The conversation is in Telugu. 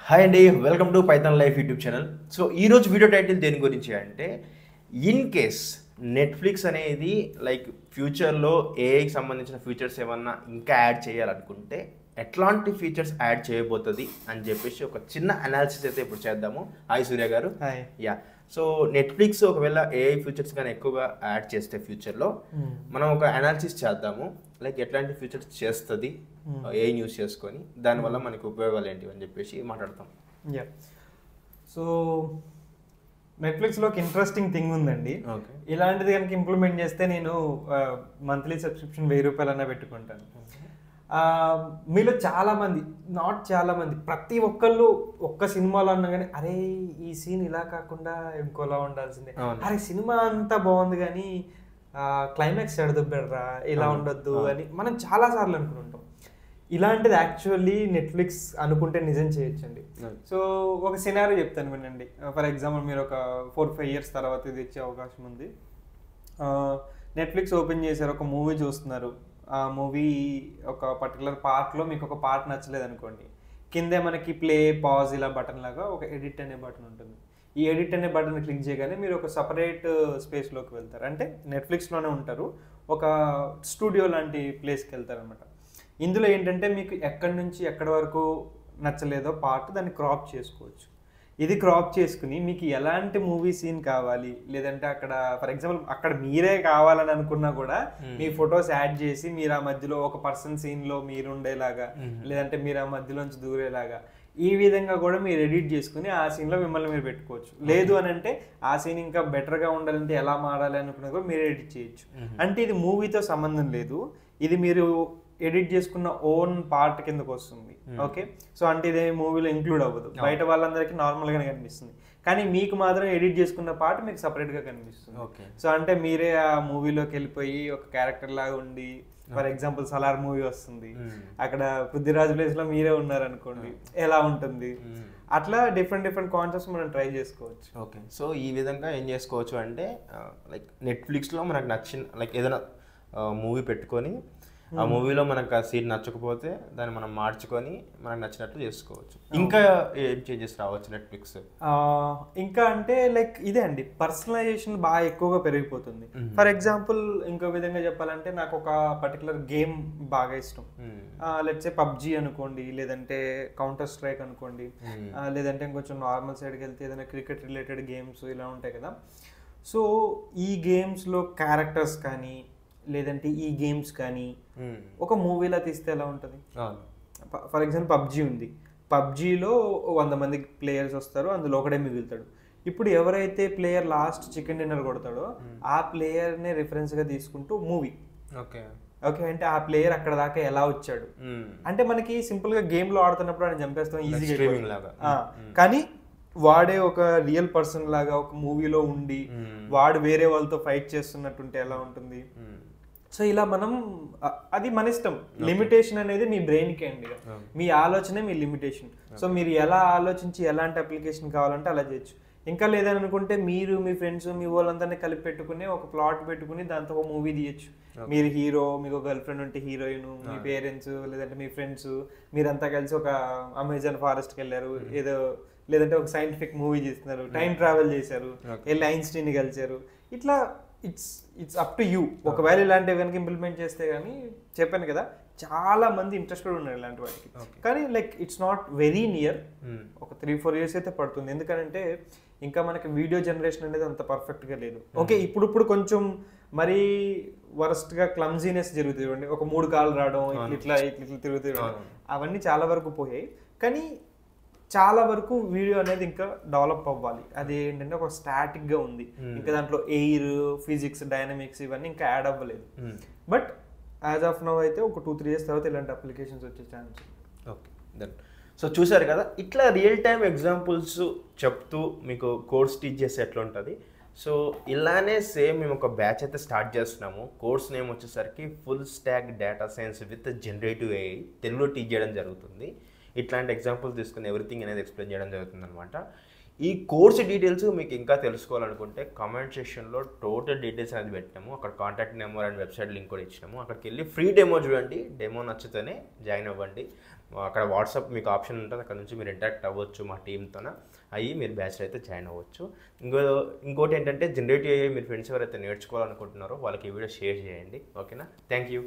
హాయ్ అండి, welcome to Python life YouTube channel. So ఈరోజు వీడియో టైటిల్ దేని గురించి అంటే, ఇన్ కేస్ నెట్ఫ్లిక్స్ అనేది లైక్ ఫ్యూచర్లో ఏఐకి సంబంధించిన ఫీచర్స్ ఏమన్నా ఇంకా యాడ్ చేయాలనుకుంటే ఎట్లాంటి ఫీచర్స్ యాడ్ చేయబోతుంది అని చెప్పేసి ఒక చిన్న అనాలిసిస్ అయితే ఇప్పుడు చేద్దాము. హాయ్ సూర్య గారు. హాయ్. యా, సో నెట్ఫ్లిక్స్ ఒకవేళ ఏఐ ఫీచర్స్ కానీ ఎక్కువగా యాడ్ చేస్తే ఫ్యూచర్లో మనం ఒక అనాలిసిస్ చేద్దాము. లైక్ ఎట్లాంటి ఫీచర్స్ చేస్తుంది ఏఐ యూస్ చేసుకొని, దానివల్ల మనకి ఉపయోగాలు ఏంటి అని చెప్పేసి మాట్లాడతాం. యా, సో నెట్ఫ్లిక్స్లో ఒక ఇంట్రెస్టింగ్ థింగ్ ఉందండి. ఓకే, ఇలాంటిది కనుక ఇంప్లిమెంట్ చేస్తే నేను మంత్లీ సబ్స్క్రిప్షన్ ₹1000 పెట్టుకుంటాను. మీలో చాలామంది, చాలామంది, ప్రతి ఒక్కళ్ళు ఒక్క సినిమాలో అన్నా కానీ అరే ఈ సీన్ ఇలా కాకుండా ఇంకోలా ఉండాల్సిందే, అరే సినిమా అంతా బాగుంది కానీ క్లైమాక్స్ ఎడదొబ్బెడరా, ఇలా ఉండొద్దు అని మనం చాలాసార్లు అనుకుంటాం. ఇలాంటిది యాక్చువల్లీ నెట్ఫ్లిక్స్ అనుకుంటే నిజం చేయొచ్చండి. సో ఒక సినారియో చెప్తాను వినండి. ఫర్ ఎగ్జాంపుల్ మీరు ఒక 4-5 years తర్వాత ఇది ఇచ్చే అవకాశం ఉంది. నెట్ఫ్లిక్స్ ఓపెన్ చేశారు, ఒక మూవీ చూస్తున్నారు. ఆ మూవీ ఒక పర్టికులర్ పార్ట్లో మీకు ఒక పార్ట్ నచ్చలేదు అనుకోండి, కిందే మనకి ప్లే పాజ్ ఇలా బటన్ లాగా ఒక ఎడిట్ అనే బటన్ ఉంటుంది. ఈ ఎడిట్ అనే బటన్ క్లిక్ చేయగానే మీరు ఒక సపరేట్ స్పేస్లోకి వెళ్తారు. అంటే నెట్ఫ్లిక్స్లోనే ఉంటారు, ఒక స్టూడియో లాంటి ప్లేస్కి వెళ్తారు అనమాట. ఇందులో ఏంటంటే మీకు ఎక్కడి నుంచి ఎక్కడి వరకు నచ్చలేదో పార్ట్ దాన్ని క్రాప్ చేసుకోవచ్చు. ఇది క్రాప్ చేసుకుని మీకు ఎలాంటి మూవీ సీన్ కావాలి, లేదంటే అక్కడ ఫర్ ఎగ్జాంపుల్ అక్కడ మీరే కావాలని అనుకున్నా కూడా మీ ఫొటోస్ యాడ్ చేసి మీరు ఆ మధ్యలో ఒక పర్సన్ సీన్లో మీరు ఉండేలాగా, లేదంటే మీరు ఆ మధ్యలోంచి దూరేలాగా, ఈ విధంగా కూడా మీరు ఎడిట్ చేసుకుని ఆ సీన్లో మిమ్మల్ని మీరు పెట్టుకోవచ్చు. లేదు అని అంటే ఆ సీన్ ఇంకా బెటర్గా ఉండాలంటే ఎలా మారాలి అనుకున్నా కూడా మీరు ఎడిట్ చేయొచ్చు. అంటే ఇది మూవీతో సంబంధం లేదు, ఇది మీరు ఎడిట్ చేసుకున్న ఓన్ పార్ట్ కిందకు వస్తుంది. ఓకే, సో అంటే ఇదే మూవీలో ఇంక్లూడ్ అవ్వదు, బయట వాళ్ళందరికీ నార్మల్గానే కనిపిస్తుంది, కానీ మీకు మాత్రం ఎడిట్ చేసుకున్న పార్ట్ మీకు సపరేట్గా కనిపిస్తుంది. సో అంటే మీరే ఆ మూవీలోకి వెళ్ళిపోయి ఒక క్యారెక్టర్ లాగా ఉండి, ఫర్ ఎగ్జాంపుల్ సలార్ మూవీ వస్తుంది, అక్కడ పృథ్వీరాజ్ ప్లేస్ లో మీరే ఉన్నారనుకోండి, ఎలా ఉంటుంది? అట్లా డిఫరెంట్ కాన్సెప్ట్స్ మనం ట్రై చేసుకోవచ్చు. ఓకే, సో ఈ విధంగా ఏం చేసుకోవచ్చు అంటే, లైక్ నెట్ఫ్లిక్స్లో మనకు నచ్చిన లైక్ ఏదైనా మూవీ పెట్టుకొని ఆ మూవీలో మనకు ఆ సీన్ నచ్చకపోతే దాన్ని మనం మార్చుకొని మనకు నచ్చినట్లు చేసుకోవచ్చు. ఇంకా ఏం చేంజెస్ రావచ్చు నెట్ఫ్లిక్స్? ఇంకా అంటే లైక్ ఇదే అండి, పర్సనలైజేషన్ బాగా ఎక్కువగా పెరిగిపోతుంది. ఫర్ ఎగ్జాంపుల్ ఇంకో విధంగా చెప్పాలంటే, నాకు ఒక పర్టికులర్ గేమ్ బాగా ఇష్టం. లెట్స్ సే పబ్జీ అనుకోండి, లేదంటే కౌంటర్ స్ట్రైక్ అనుకోండి, లేదంటే ఇంకొంచెం నార్మల్ సైడ్కి వెళ్తే ఏదైనా క్రికెట్ రిలేటెడ్ గేమ్స్ ఇలా ఉంటాయి కదా. సో ఈ గేమ్స్లో క్యారెక్టర్స్ కానీ, లేదంటే ఈ గేమ్స్ కానీ ఒక మూవీలో తీస్తే ఎలా ఉంటుంది? ఫర్ ఎగ్జాంపుల్ పబ్జీ ఉంది, పబ్జీలో 100 మంది ప్లేయర్స్ వస్తారు, అందులో ఒకడే మిగులుతాడు. ఇప్పుడు ఎవరైతే ప్లేయర్ లాస్ట్ చికెన్ డిన్నర్ కొడతాడో ఆ ప్లేయర్నే రిఫరెన్స్గా తీసుకుంటూ మూవీ. ఓకే అంటే ఆ ప్లేయర్ అక్కడ దాకా ఎలా వచ్చాడు అంటే, మనకి సింపుల్గా గేమ్లో ఆడుతున్నప్పుడు ఆయన చంపేస్తాం ఈజీగా, కానీ వాడే ఒక రియల్ పర్సన్ లాగా ఒక మూవీలో ఉండి వాడు వేరే వాళ్ళతో ఫైట్ చేస్తున్నట్టుంటే ఎలా ఉంటుంది? సో ఇలా మనం, అది మన ఇష్టం. లిమిటేషన్ అనేది మీ బ్రెయిన్కే అండి, మీ ఆలోచనే మీ లిమిటేషన్. సో మీరు ఎలా ఆలోచించి ఎలాంటి అప్లికేషన్ కావాలంటే అలా చేయొచ్చు. ఇంకా లేదని అనుకుంటే మీరు మీ ఫ్రెండ్స్ మీ వాళ్ళందరినీ కలిపి పెట్టుకుని ఒక ప్లాట్ పెట్టుకుని దాంతో ఒక మూవీ తీయచ్చు. మీరు హీరో, మీకు గర్ల్ ఫ్రెండ్ ఉంటే హీరోయిన్, మీ పేరెంట్స్ లేదంటే మీ ఫ్రెండ్స్ మీరంతా కలిసి ఒక అమెజాన్ ఫారెస్ట్కి వెళ్ళారు, ఏదో లేదంటే ఒక సైంటిఫిక్ మూవీ చేస్తున్నారు, టైం ట్రావెల్ చేశారు, వెళ్ళి ఐన్స్టీన్ని కలిశారు. ఇట్లా ఇట్స్ అప్ టు యూ. ఒకవేళ ఇలాంటివి కనుక ఇంప్లిమెంట్ చేస్తే కానీ, చెప్పాను కదా చాలా మంది ఇంట్రెస్టెడ్ ఉన్నారు ఇలాంటి వాటికి, కానీ like it's not very near. ఒక 3-4 years అయితే పడుతుంది, ఎందుకంటే ఇంకా మనకి వీడియో జనరేషన్ అనేది అంత పర్ఫెక్ట్గా లేదు. ఓకే, ఇప్పుడు కొంచెం మరీ వరస్ట్గా క్లమ్జీనెస్ జరుగుతుంది, ఒక 3 కాళ్ళు రావడం, ఇట్లా తిరుగుతూ, అవన్నీ చాలా వరకు పోయాయి. కానీ చాలా వరకు వీడియో అనేది ఇంకా డెవలప్ అవ్వాలి. అది ఏంటంటే ఒక స్టాటిక్గా ఉంది, ఇంకా దాంట్లో ఎయిర్, ఫిజిక్స్, డైనమిక్స్ ఇవన్నీ ఇంకా యాడ్ అవ్వలేదు. బట్ యాజ్ ఆఫ్ నౌ అయితే ఒక 2-3 years తర్వాత ఇలాంటి అప్లికేషన్స్ వచ్చే ఛాన్స్. ఓకే, దెన్ సో చూసారు కదా, ఇట్లా రియల్ టైమ్ ఎగ్జాంపుల్స్ చెప్తూ మీకు కోర్స్ టీచ్ చేస్తే ఎట్లా ఉంటుంది. సో ఇలానే సేమ్ మేము ఒక బ్యాచ్ అయితే స్టార్ట్ చేస్తున్నాము. కోర్స్ నేమ్ వచ్చేసరికి full stock data science with generative AI, తెలుగులో టీచ్ చేయడం జరుగుతుంది. ఇట్లాంటి ఎగ్జాంపుల్స్ తీసుకుని ఎవ్రీథింగ్ అనేది ఎక్స్ప్లెయిన్ చేయడం జరుగుతుంది అనమాట. ఈ కోర్స్ డీటెయిల్స్ మీకు ఇంకా తెలుసుకోవాలనుకుంటే కామెంట్ సెక్షన్లో టోటల్ డీటెయిల్స్ అనేది పెట్టినాము. అక్కడ contact number and website link కూడా ఇచ్చినాము. అక్కడికి వెళ్ళి ఫ్రీ డెమో చూడండి, డెమో నచ్చితేనే జాయిన్ అవ్వండి. అక్కడ వాట్సాప్ మీకు ఆప్షన్ ఉంటుంది, అక్కడ నుంచి మీరు ఇంటరాక్ట్ అవ్వచ్చు మా టీమ్తోన, అయ్యి మీరు బ్యాచ్లో అయితే జాయిన్ అవ్వచ్చు. ఇంకోటి ఏంటంటే జనరేటివ్ AI మీరు ఫ్రెండ్స్ ఎవరైతే నేర్చుకోవాలనుకుంటున్నారో వాళ్ళకి ఈ వీడియో షేర్ చేయండి. ఓకేనా? Thank you.